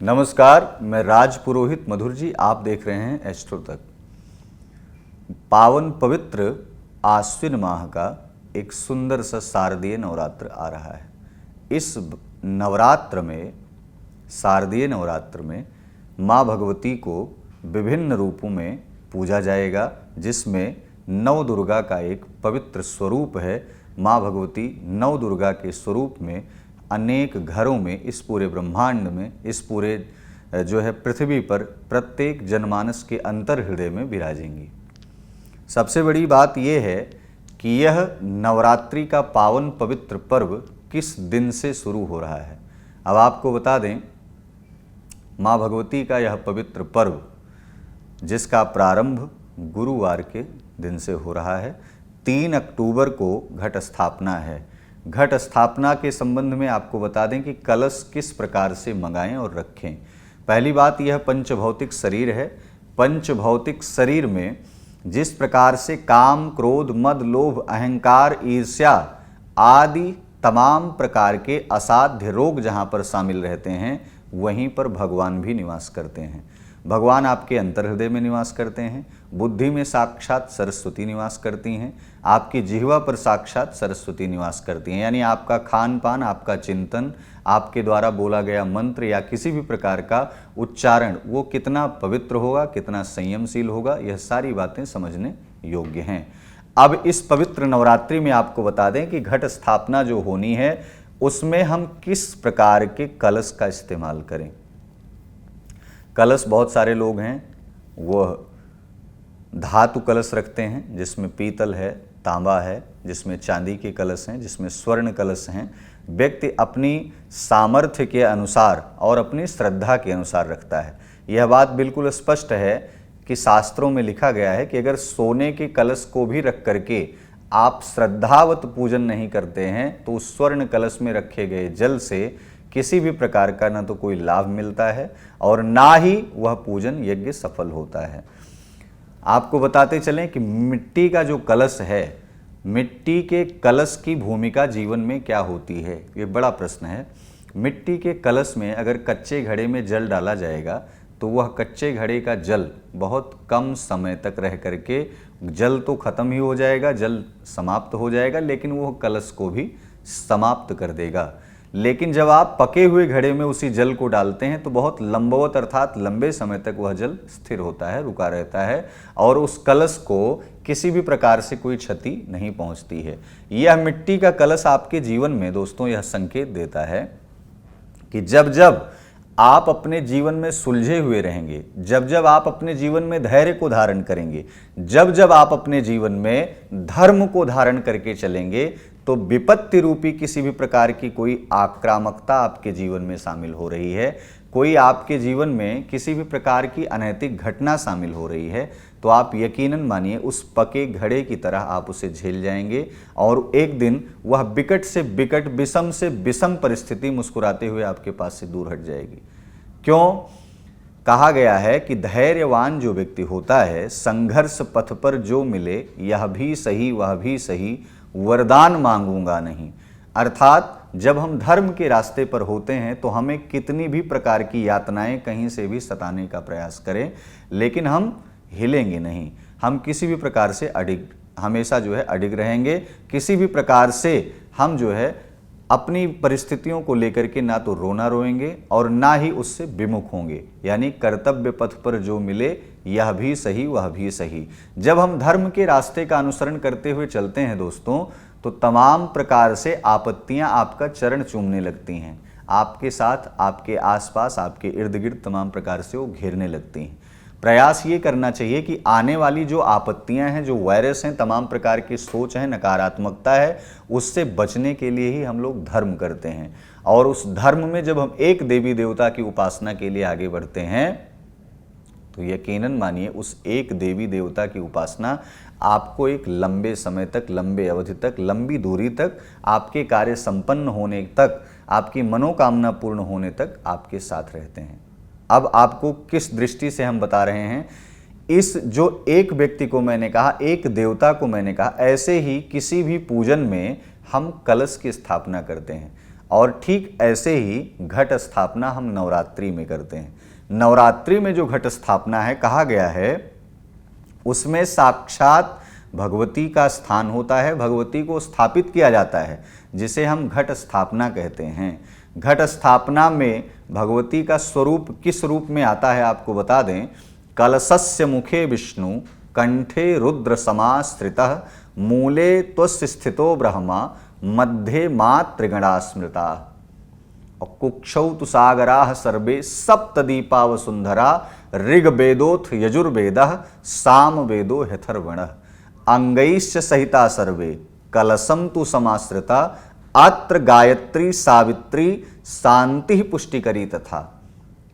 नमस्कार, मैं राज पुरोहित मधुर जी। आप देख रहे हैं एस्ट्रो तक। पावन पवित्र आश्विन माह का एक सुंदर सा शारदीय नवरात्र आ रहा है। इस नवरात्र में, शारदीय नवरात्र में माँ भगवती को विभिन्न रूपों में पूजा जाएगा, जिसमें नव दुर्गा का एक पवित्र स्वरूप है। माँ भगवती नव दुर्गा के स्वरूप में अनेक घरों में, इस पूरे ब्रह्मांड में, इस पूरे पृथ्वी पर प्रत्येक जनमानस के अंतर हृदय में विराजेंगी। सबसे बड़ी बात यह है कि यह नवरात्रि का पावन पवित्र पर्व किस दिन से शुरू हो रहा है। अब आपको बता दें, माँ भगवती का यह पवित्र पर्व, जिसका प्रारंभ गुरुवार के दिन से हो रहा है, 3 अक्टूबर को घट स्थापना है। घट स्थापना के संबंध में आपको बता दें कि कलश किस प्रकार से मंगाएं और रखें। पहली बात, यह पंचभौतिक शरीर है। पंचभौतिक शरीर में जिस प्रकार से काम, क्रोध, मद, लोभ, अहंकार, ईर्ष्या आदि तमाम प्रकार के असाध्य रोग जहाँ पर शामिल रहते हैं, वहीं पर भगवान भी निवास करते हैं। भगवान आपके अंतर हृदय में निवास करते हैं। बुद्धि में साक्षात सरस्वती निवास करती हैं। आपकी जिह्वा पर साक्षात सरस्वती निवास करती हैं। यानी आपका खान पान, आपका चिंतन, आपके द्वारा बोला गया मंत्र या किसी भी प्रकार का उच्चारण, वो कितना पवित्र होगा, कितना संयमशील होगा, यह सारी बातें समझने योग्य हैं। अब इस पवित्र नवरात्रि में आपको बता दें कि घट स्थापना जो होनी है, उसमें हम किस प्रकार के कलश का इस्तेमाल करें। कलश बहुत सारे लोग हैं, वह धातु कलश रखते हैं, जिसमें पीतल है, तांबा है, जिसमें चांदी के कलश हैं, जिसमें स्वर्ण कलश हैं। व्यक्ति अपनी सामर्थ्य के अनुसार और अपनी श्रद्धा के अनुसार रखता है। यह बात बिल्कुल स्पष्ट है कि शास्त्रों में लिखा गया है कि अगर सोने के कलश को भी रख करके आप श्रद्धावत पूजन नहीं करते हैं, तो उस स्वर्ण कलश में रखे गए जल से किसी भी प्रकार का न तो कोई लाभ मिलता है और ना ही वह पूजन यज्ञ सफल होता है। आपको बताते चलें कि मिट्टी का जो कलश है, मिट्टी के कलश की भूमिका जीवन में क्या होती है, ये बड़ा प्रश्न है। मिट्टी के कलश में अगर कच्चे घड़े में जल डाला जाएगा, तो वह कच्चे घड़े का जल बहुत कम समय तक रह करके जल तो खत्म ही हो जाएगा, जल समाप्त हो जाएगा, लेकिन वह कलश को भी समाप्त कर देगा। लेकिन जब आप पके हुए घड़े में उसी जल को डालते हैं, तो बहुत लंबवत अर्थात लंबे समय तक वह जल स्थिर होता है, रुका रहता है, और उस कलश को किसी भी प्रकार से कोई क्षति नहीं पहुंचती है। यह मिट्टी का कलश आपके जीवन में दोस्तों यह संकेत देता है कि जब जब आप अपने जीवन में सुलझे हुए रहेंगे, जब जब आप अपने जीवन में धैर्य को धारण करेंगे, जब जब आप अपने जीवन में धर्म को धारण करके चलेंगे, तो विपत्ति रूपी किसी भी प्रकार की कोई आक्रामकता आपके जीवन में शामिल हो रही है, कोई आपके जीवन में किसी भी प्रकार की अनैतिक घटना शामिल हो रही है, तो आप यकीनन मानिए उस पके घड़े की तरह आप उसे झेल जाएंगे और एक दिन वह विकट से विकट, विषम से विषम परिस्थिति मुस्कुराते हुए आपके पास से दूर हट जाएगी। क्यों? कहा गया है कि धैर्यवान जो व्यक्ति होता है, संघर्ष पथ पर जो मिले, यह भी सही वह भी सही, वरदान मांगूंगा नहीं। अर्थात जब हम धर्म के रास्ते पर होते हैं, तो हमें कितनी भी प्रकार की यातनाएं कहीं से भी सताने का प्रयास करें, लेकिन हम हिलेंगे नहीं। हम किसी भी प्रकार से हमेशा अडिग रहेंगे। किसी भी प्रकार से हम अपनी परिस्थितियों को लेकर के ना तो रोना रोएंगे और ना ही उससे विमुख होंगे। यानी कर्तव्य पथ पर जो मिले, यह भी सही वह भी सही। जब हम धर्म के रास्ते का अनुसरण करते हुए चलते हैं दोस्तों, तो तमाम प्रकार से आपत्तियां आपका चरण चूमने लगती हैं। आपके साथ, आपके आसपास, आपके इर्द गिर्द तमाम प्रकार से वो घेरने लगती हैं। प्रयास ये करना चाहिए कि आने वाली जो आपत्तियां हैं, जो वायरस हैं, तमाम प्रकार की सोच है, नकारात्मकता है, उससे बचने के लिए ही हम लोग धर्म करते हैं। और उस धर्म में जब हम एक देवी देवता की उपासना के लिए आगे बढ़ते हैं, तो यकीनन मानिए उस एक देवी देवता की उपासना आपको एक लंबे समय तक, लंबे अवधि तक, लंबी दूरी तक, आपके कार्य संपन्न होने तक, आपकी मनोकामना पूर्ण होने तक आपके साथ रहते हैं। अब आपको किस दृष्टि से हम बता रहे हैं, इस जो एक व्यक्ति को मैंने कहा, एक देवता को मैंने कहा, ऐसे ही किसी भी पूजन में हम कलश की स्थापना करते हैं। और ठीक ऐसे ही घट स्थापना हम नवरात्रि में करते हैं। नवरात्रि में जो घट स्थापना है, कहा गया है उसमें साक्षात भगवती का स्थान होता है, भगवती को स्थापित किया जाता है, जिसे हम घट स्थापना कहते हैं। घट स्थापना में भगवती का स्वरूप किस रूप में आता है आपको बता दें। कलशस्य मुखे विष्णु, कंठे रुद्र समाश्रितः, मूले त्वस्य स्थितो ब्रह्मा, मध्ये मातृगणा स्मृता, और कुक्षौ तु सागराः सर्वे सप्तदीपा वसुंधरा, ऋग्वेदोऽथ यजुर्वेदः सामवेदो ह्यथर्वणः, अंगैश्च सहिता सर्वे कलशं तु समाश्रिता, अत्र गायत्री सावित्री शांति पुष्टिकरी तथा।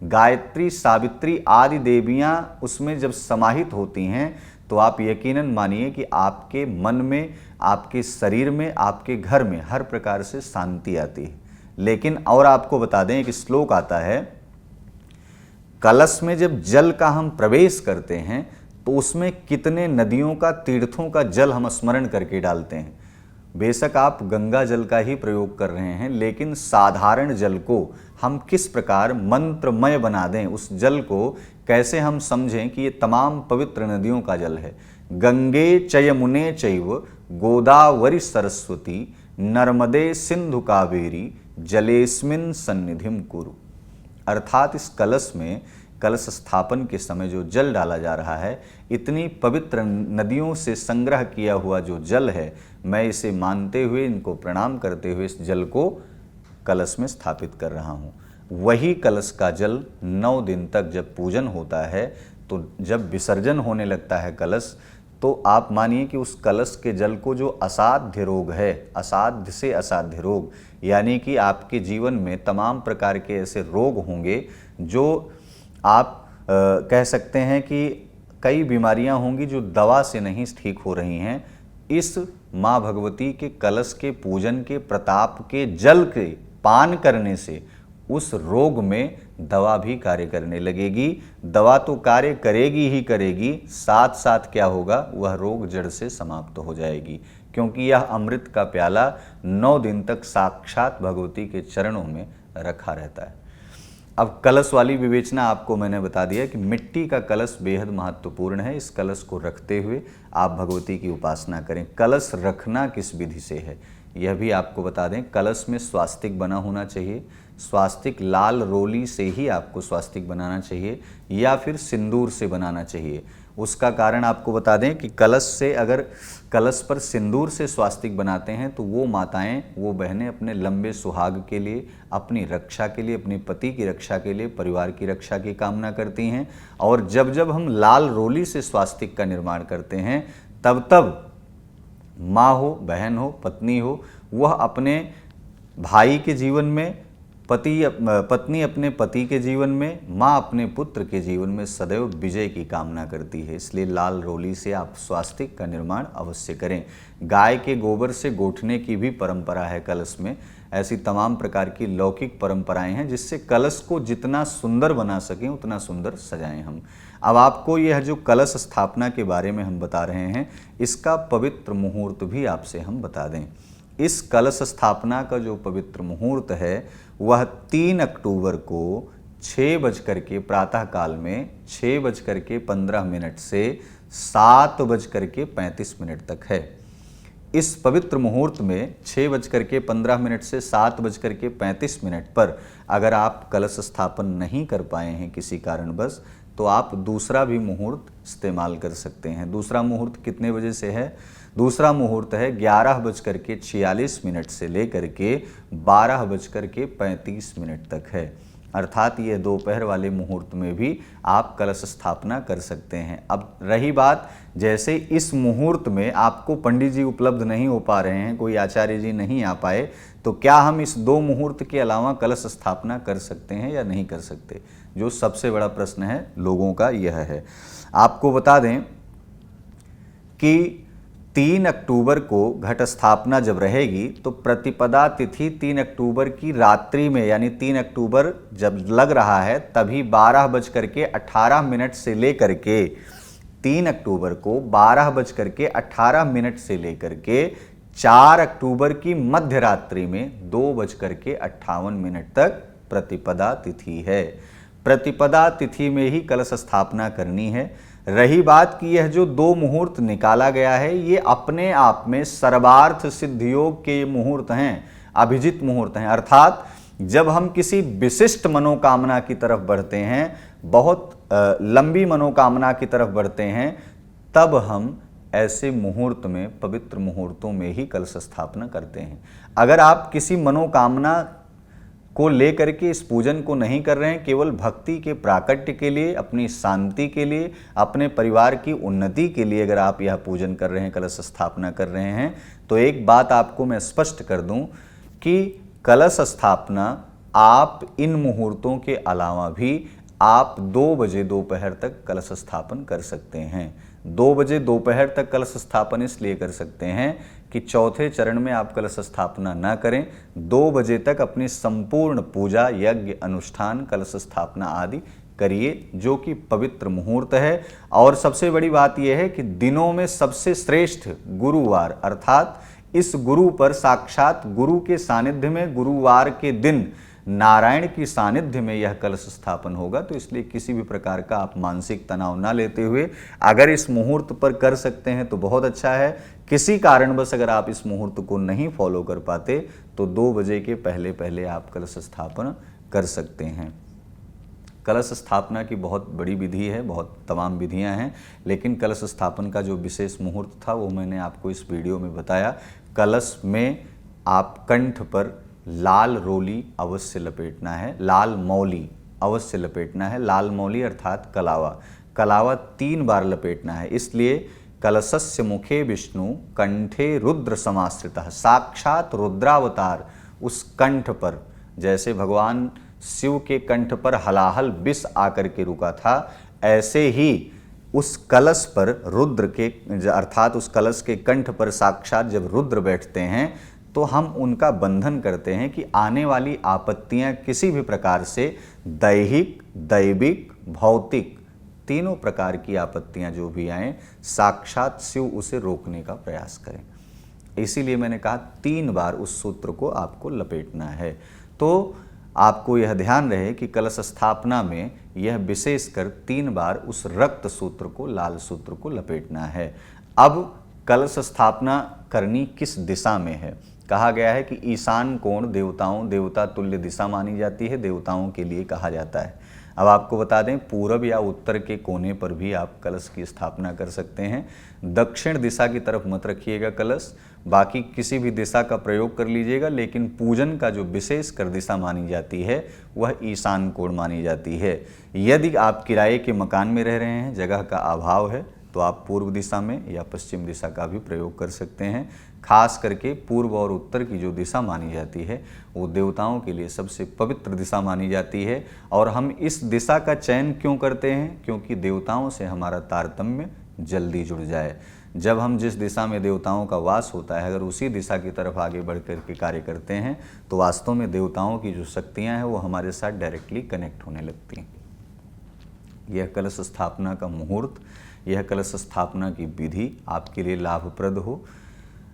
गायत्री सावित्री आदि देवियां उसमें जब समाहित होती हैं तो आप यकीनन मानिए कि आपके मन में, आपके शरीर में, आपके घर में हर प्रकार से शांति आती है। लेकिन और आपको बता दें, एक श्लोक आता है, कलश में जब जल का हम प्रवेश करते हैं तो उसमें कितने नदियों का, तीर्थों का जल हम स्मरण करके डालते हैं। बेशक आप गंगा जल का ही प्रयोग कर रहे हैं, लेकिन साधारण जल को हम किस प्रकार मंत्रमय बना दें, उस जल को कैसे हम समझें कि ये तमाम पवित्र नदियों का जल है। गंगे च यमुने चैव गोदावरी सरस्वती, नर्मदे सिंधु कावेरी, जलेस्मिन सन्निधिम कुरु। अर्थात इस कलश में, कलश स्थापन के समय जो जल डाला जा रहा है, इतनी पवित्र नदियों से संग्रह किया हुआ जो जल है, मैं इसे मानते हुए, इनको प्रणाम करते हुए इस जल को कलश में स्थापित कर रहा हूँ। वही कलश का जल 9 दिन तक जब पूजन होता है, तो जब विसर्जन होने लगता है कलश, तो आप मानिए कि उस कलश के जल को जो असाध्य रोग है, असाध्य से असाध्य रोग, यानी कि आपके जीवन में तमाम प्रकार के ऐसे रोग होंगे जो आप कह सकते हैं कि कई बीमारियां होंगी जो दवा से नहीं ठीक हो रही हैं, इस माँ भगवती के कलश के पूजन के प्रताप के जल के पान करने से उस रोग में दवा भी कार्य करने लगेगी। दवा तो कार्य करेगी ही करेगी, साथ साथ क्या होगा, वह रोग जड़ से समाप्त हो जाएगी, क्योंकि यह अमृत का प्याला 9 दिन तक साक्षात भगवती के चरणों में रखा रहता है। अब कलश वाली विवेचना आपको मैंने बता दिया कि मिट्टी का कलश बेहद महत्वपूर्ण है। इस कलश को रखते हुए आप भगवती की उपासना करें। कलश रखना किस विधि से है यह भी आपको बता दें। कलश में स्वास्तिक बना होना चाहिए। स्वास्तिक लाल रोली से ही आपको स्वास्तिक बनाना चाहिए या फिर सिंदूर से बनाना चाहिए। उसका कारण आपको बता दें कि कलश से, अगर कलश पर सिंदूर से स्वास्तिक बनाते हैं तो वो माताएं, वो बहनें अपने लंबे सुहाग के लिए, अपनी रक्षा के लिए, अपने पति की रक्षा के लिए, परिवार की रक्षा की कामना करती हैं। और जब जब हम लाल रोली से स्वास्तिक का निर्माण करते हैं, तब तब माँ हो, बहन हो, पत्नी हो, वह अपने भाई के जीवन में, पत्नी अपने पति के जीवन में, माँ अपने पुत्र के जीवन में सदैव विजय की कामना करती है। इसलिए लाल रोली से आप स्वास्तिक का निर्माण अवश्य करें। गाय के गोबर से गोठने की भी परंपरा है कलश में। ऐसी तमाम प्रकार की लौकिक परंपराएं हैं जिससे कलश को जितना सुंदर बना सकें उतना सुंदर सजाएं हम। अब आपको यह जो कलश स्थापना के बारे में हम बता रहे हैं, इसका पवित्र मुहूर्त भी आपसे हम बता दें। इस कलश स्थापना का जो पवित्र मुहूर्त है वह 3 अक्टूबर को 6 बज करके प्रातः काल में 6:15 से 7:35 तक है। इस पवित्र मुहूर्त में 6:15 से 7:35 पर अगर आप कलश स्थापन नहीं कर पाए हैं किसी कारणवश, तो आप दूसरा भी मुहूर्त इस्तेमाल कर सकते हैं। दूसरा मुहूर्त कितने बजे से है? दूसरा मुहूर्त है 11:46 से लेकर के 12:35 तक है। अर्थात ये दोपहर वाले मुहूर्त में भी आप कलश स्थापना कर सकते हैं। अब रही बात, जैसे इस मुहूर्त में आपको पंडित जी उपलब्ध नहीं हो पा रहे हैं, कोई आचार्य जी नहीं आ पाए, तो क्या हम इस 2 मुहूर्त के अलावा कलश स्थापना कर सकते हैं या नहीं कर सकते? जो सबसे बड़ा प्रश्न है लोगों का यह है। आपको बता दें कि 3 अक्टूबर को घट स्थापना जब रहेगी तो प्रतिपदा तिथि 3 अक्टूबर की रात्रि में, यानी 3 अक्टूबर जब लग रहा है तभी 12:18 से लेकर के 3 अक्टूबर को 12:18 से लेकर के 4 अक्टूबर की मध्य रात्रि में 2:58 तक प्रतिपदा तिथि है। प्रतिपदा तिथि में ही कलश स्थापना करनी है। रही बात कि यह जो 2 मुहूर्त निकाला गया है, ये अपने आप में सर्वार्थ सिद्ध योग के मुहूर्त हैं, अभिजित मुहूर्त हैं। अर्थात जब हम किसी विशिष्ट मनोकामना की तरफ बढ़ते हैं, बहुत लंबी मनोकामना की तरफ बढ़ते हैं, तब हम ऐसे मुहूर्त में, पवित्र मुहूर्तों में ही कलश स्थापना करते हैं। अगर आप किसी मनोकामना को लेकर के इस पूजन को नहीं कर रहे हैं, केवल भक्ति के प्राकट्य के लिए, अपनी शांति के लिए, अपने परिवार की उन्नति के लिए अगर आप यह पूजन कर रहे हैं, कलश स्थापना कर रहे हैं, तो एक बात आपको मैं स्पष्ट कर दूं कि कलश स्थापना आप इन मुहूर्तों के अलावा भी आप 2 बजे दोपहर तक कलश स्थापन कर सकते हैं। 2 बजे दोपहर तक कलश स्थापन इसलिए कर सकते हैं कि चौथे चरण में आप कलश स्थापना ना करें। 2 बजे तक अपनी संपूर्ण पूजा, यज्ञ, अनुष्ठान, कलश स्थापना आदि करिए, जो कि पवित्र मुहूर्त है। और सबसे बड़ी बात यह है कि दिनों में सबसे श्रेष्ठ गुरुवार, अर्थात इस गुरु पर साक्षात गुरु के सानिध्य में, गुरुवार के दिन नारायण की सानिध्य में यह कलश स्थापन होगा। तो इसलिए किसी भी प्रकार का आप मानसिक तनाव ना लेते हुए अगर इस मुहूर्त पर कर सकते हैं तो बहुत अच्छा है। किसी कारणवश अगर आप इस मुहूर्त को नहीं फॉलो कर पाते तो 2 बजे के पहले पहले आप कलश स्थापना कर सकते हैं। कलश स्थापना की बहुत बड़ी विधि है, बहुत तमाम विधियां हैं, लेकिन कलश स्थापन का जो विशेष मुहूर्त था वो मैंने आपको इस वीडियो में बताया। कलश में आप कंठ पर लाल रोली अवश्य लपेटना है, लाल मौली अवश्य लपेटना है। लाल मौली अर्थात कलावा, कलावा 3 बार लपेटना है। इसलिए कलशस्य मुखे विष्णु कंठे रुद्र समाश्रितः, साक्षात रुद्रावतार उस कंठ पर, जैसे भगवान शिव के कंठ पर हलाहल विष आकर के रुका था, ऐसे ही उस कलश पर रुद्र के, अर्थात उस कलश के कंठ पर साक्षात जब रुद्र बैठते हैं तो हम उनका बंधन करते हैं कि आने वाली आपत्तियां किसी भी प्रकार से, दैहिक, दैविक, भौतिक, तीनों प्रकार की आपत्तियां जो भी आएं, साक्षात शिव उसे रोकने का प्रयास करें। इसीलिए मैंने कहा 3 बार उस सूत्र को आपको लपेटना है। तो आपको यह ध्यान रहे कि कलश स्थापना में यह विशेषकर 3 बार उस रक्त सूत्र को, लाल सूत्र को लपेटना है। अब कलश स्थापना करनी किस दिशा में है? कहा गया है कि ईशान कोण देवताओं, देवता तुल्य दिशा मानी जाती है, देवताओं के लिए कहा जाता है। अब आपको बता दें, पूरब या उत्तर के कोने पर भी आप कलश की स्थापना कर सकते हैं। दक्षिण दिशा की तरफ मत रखिएगा कलश, बाकी किसी भी दिशा का प्रयोग कर लीजिएगा, लेकिन पूजन का जो विशेष कर दिशा मानी जाती है वह ईशान कोण मानी जाती है। यदि आप किराए के मकान में रह रहे हैं, जगह का अभाव है, तो आप पूर्व दिशा में या पश्चिम दिशा का भी प्रयोग कर सकते हैं। खास करके पूर्व और उत्तर की जो दिशा मानी जाती है वो देवताओं के लिए सबसे पवित्र दिशा मानी जाती है। और हम इस दिशा का चयन क्यों करते हैं? क्योंकि देवताओं से हमारा तारतम्य जल्दी जुड़ जाए। जब हम जिस दिशा में देवताओं का वास होता है, अगर उसी दिशा की तरफ आगे बढ़ कर के कार्य करते हैं तो वास्तव में देवताओं की जो शक्तियाँ हैं वो हमारे साथ डायरेक्टली कनेक्ट होने लगती हैं। यह कलश स्थापना का मुहूर्त, यह कलश स्थापना की विधि आपके लिए लाभप्रद हो।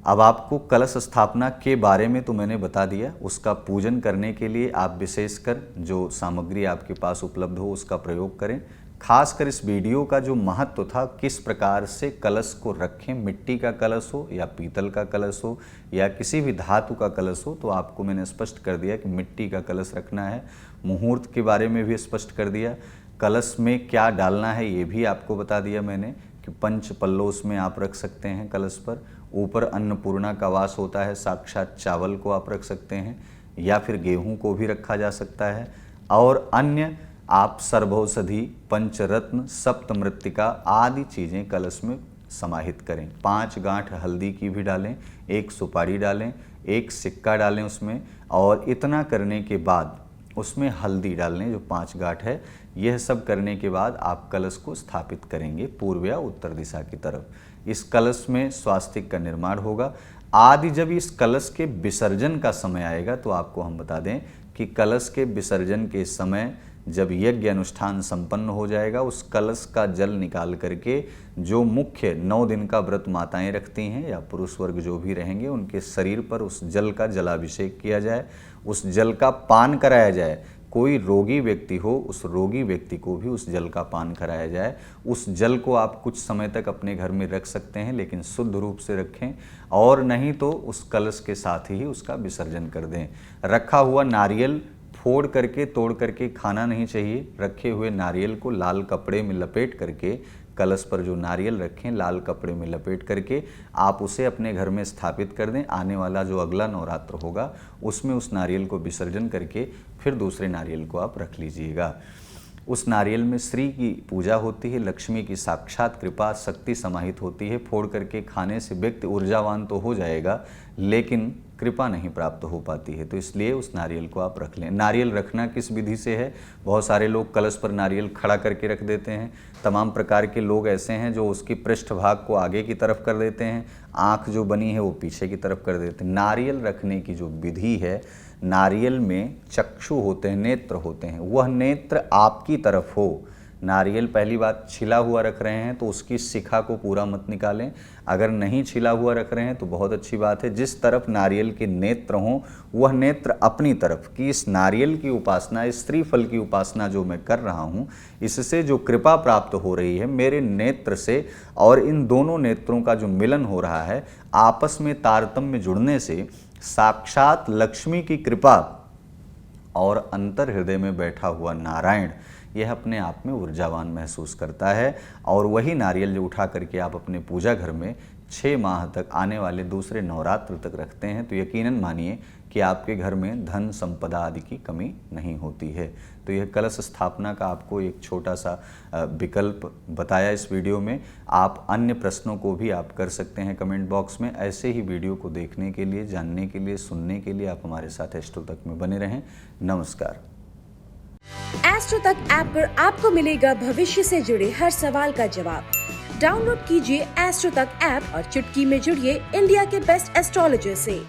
अब आपको कलश स्थापना के बारे में तो मैंने बता दिया, उसका पूजन करने के लिए आप विशेषकर जो सामग्री आपके पास उपलब्ध हो उसका प्रयोग करें। खासकर इस वीडियो का जो महत्व था, किस प्रकार से कलश को रखें, मिट्टी का कलश हो या पीतल का कलश हो या किसी भी धातु का कलश हो, तो आपको मैंने स्पष्ट कर दिया कि मिट्टी का कलश रखना है। मुहूर्त के बारे में भी स्पष्ट कर दिया। कलश में क्या डालना है ये भी आपको बता दिया मैंने कि 5 पल्लो उसमें आप रख सकते हैं कलश पर। ऊपर अन्नपूर्णा का वास होता है, साक्षात चावल को आप रख सकते हैं या फिर गेहूं को भी रखा जा सकता है। और अन्य आप सर्वौषधि, पंचरत्न, सप्तमृत्तिका आदि चीज़ें कलश में समाहित करें। 5 गांठ हल्दी की भी डालें, 1 सुपारी डालें, 1 सिक्का डालें उसमें। और इतना करने के बाद उसमें हल्दी डालने, जो 5 गांठ है। यह सब करने के बाद आप कलश को स्थापित करेंगे पूर्व या उत्तर दिशा की तरफ। इस कलश में स्वास्तिक का निर्माण होगा। आदि जब इस कलश के विसर्जन का समय आएगा तो आपको हम बता दें कि कलश के विसर्जन के समय जब यज्ञ अनुष्ठान संपन्न हो जाएगा, उस कलश का जल निकाल करके जो मुख्य 9 दिन का व्रत माताएं रखती हैं या पुरुष वर्ग जो भी रहेंगे, उनके शरीर पर उस जल का जलाभिषेक किया जाए, उस जल का पान कराया जाए। कोई रोगी व्यक्ति हो, उस रोगी व्यक्ति को भी उस जल का पान कराया जाए। उस जल को आप कुछ समय तक अपने घर में रख सकते हैं, लेकिन शुद्ध रूप से रखें, और नहीं तो उस कलश के साथ ही उसका विसर्जन कर दें। रखा हुआ नारियल फोड़ करके तोड़ करके खाना नहीं चाहिए। रखे हुए नारियल को लाल कपड़े में लपेट करके, कलश पर जो नारियल रखें लाल कपड़े में लपेट करके आप उसे अपने घर में स्थापित कर दें। आने वाला जो अगला नवरात्र होगा उसमें उस नारियल को विसर्जन करके फिर दूसरे नारियल को आप रख लीजिएगा। उस नारियल में श्री की पूजा होती है, लक्ष्मी की साक्षात कृपा शक्ति समाहित होती है। फोड़ करके खाने से व्यक्ति ऊर्जावान तो हो जाएगा, लेकिन कृपा नहीं प्राप्त हो पाती है। तो इसलिए उस नारियल को आप रख लें। नारियल रखना किस विधि से है? बहुत सारे लोग कलश पर नारियल खड़ा करके रख देते हैं। तमाम प्रकार के लोग ऐसे हैं जो उसकी पृष्ठभाग को आगे की तरफ कर देते हैं, आँख जो बनी है वो पीछे की तरफ कर देते हैं। नारियल रखने की जो विधि है, नारियल में चक्षु होते हैं, नेत्र होते हैं, वह नेत्र आपकी तरफ हो। नारियल पहली बात छिला हुआ रख रहे हैं तो उसकी शिखा को पूरा मत निकालें। अगर नहीं छिला हुआ रख रहे हैं तो बहुत अच्छी बात है। जिस तरफ नारियल के नेत्र हों वह नेत्र अपनी तरफ की इस नारियल की उपासना, इस श्रीफल की उपासना जो मैं कर रहा हूँ, इससे जो कृपा प्राप्त हो रही है मेरे नेत्र से और इन दोनों नेत्रों का जो मिलन हो रहा है, आपस में तारतम्य जुड़ने से साक्षात लक्ष्मी की कृपा और अंतर हृदय में बैठा हुआ नारायण यह अपने आप में ऊर्जावान महसूस करता है। और वही नारियल जो उठा करके आप अपने पूजा घर में 6 माह तक आने वाले दूसरे नवरात्र तक रखते हैं तो यकीनन मानिए कि आपके घर में धन संपदा आदि की कमी नहीं होती है। तो यह कलश स्थापना का आपको एक छोटा सा विकल्प बताया इस वीडियो में। आप अन्य प्रश्नों को भी आप कर सकते हैं कमेंट बॉक्स में। ऐसे ही वीडियो को देखने के लिए, जानने के लिए, सुनने के लिए आप हमारे साथ एस्ट्रो तक में बने रहें। नमस्कार। एस्ट्रो तक ऐप पर आपको मिलेगा भविष्य से जुड़े हर सवाल का जवाब। डाउनलोड कीजिए एस्ट्रो तक ऐप और चुटकी में जुड़िए इंडिया के बेस्ट एस्ट्रोलॉजर से।